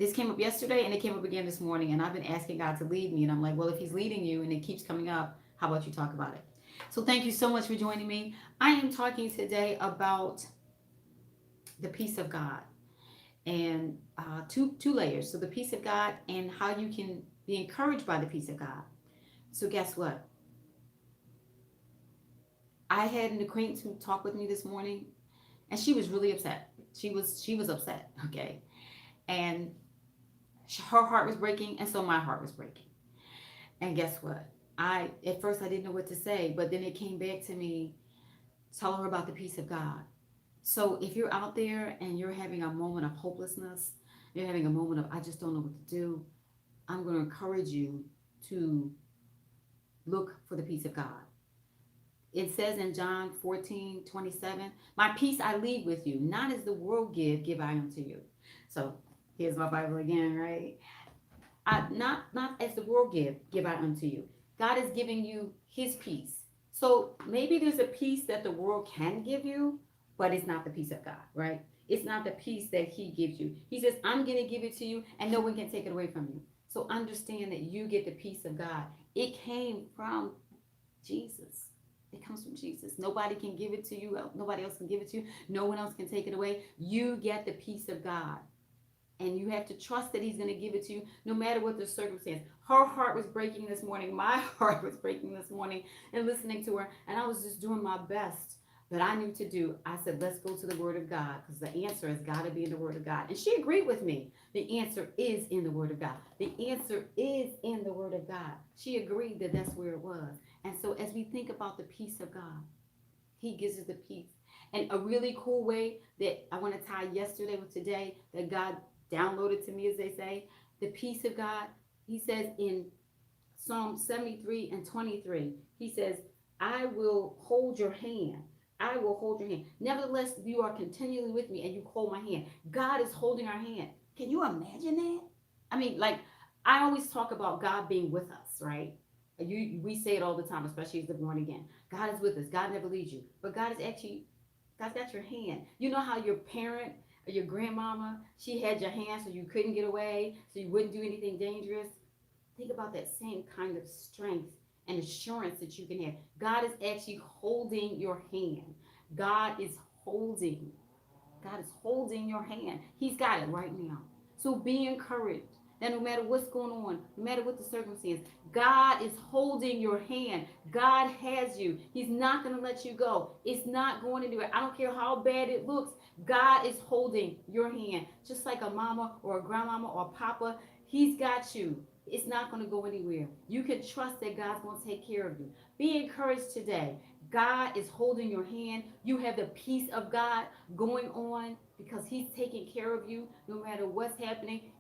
This came up yesterday and it came up again this morning. And I've been asking God to lead me. And I'm like, well, if He's leading you and it keeps coming up, how about you talk about it? So thank you so much for joining me. I am talking today about the peace of God and two layers. So the peace of God and how you can be encouraged by the peace of God. So guess what? I had an acquaintance who talked with me this morning, and she was really upset. She was upset. Okay, and her heart was breaking, and so my heart was breaking. And guess what? I at first I didn't know what to say, but then it came back to me. Tell her about the peace of God. So if you're out there and you're having a moment of hopelessness, you're having a moment of I just don't know what to do, I'm going to encourage you to look for the peace of God. It says in John 14:27, my peace I leave with you, not as the world give I unto you. So here's my Bible again, right? Not as the world give I unto you. God is giving you his peace. So maybe there's a peace that the world can give you, but it's not the peace of God, right? It's not the peace that he gives you. He says, I'm going to give it to you and no one can take it away from you. So understand that you get the peace of God. It came from Jesus. It comes from Jesus. Nobody can give it to you. Nobody else can give it to you. No one else can take it away. You get the peace of God. And you have to trust that he's going to give it to you no matter what the circumstance. Her heart was breaking this morning. My heart was breaking this morning and listening to her. And I was just doing my best that I knew to do. I said, let's go to the Word of God because the answer has got to be in the Word of God. And she agreed with me. The answer is in the Word of God. The answer is in the Word of God. She agreed that that's where it was. And so as we think about the peace of God, he gives us the peace. And a really cool way that I want to tie yesterday with today that God downloaded to me, as they say, the peace of God. He says in Psalm 73:23, he says, I will hold your hand. I will hold your hand. Nevertheless, you are continually with me and you hold my hand. God is holding our hand. Can you imagine that? I mean, like, I always talk about God being with us, right? We say it all the time, especially as the born again. God is with us. God never leaves you. But God's got your hand. You know how your parent or your grandmama, she had your hand so you couldn't get away, so you wouldn't do anything dangerous. Think about that same kind of strength and assurance that you can have. God is actually holding your hand. God is holding. God is holding your hand. He's got it right now. So be encouraged that no matter what's going on, no matter what the circumstance, God is holding your hand. God has you. He's not going to let you go. It's not going to do it. I don't care how bad it looks. God is holding your hand. Just like a mama or a grandmama or a papa, he's got you. It's not going to go anywhere. You can trust that God's going to take care of you. Be encouraged today. God is holding your hand. You have the peace of God going on because he's taking care of you no matter what's happening.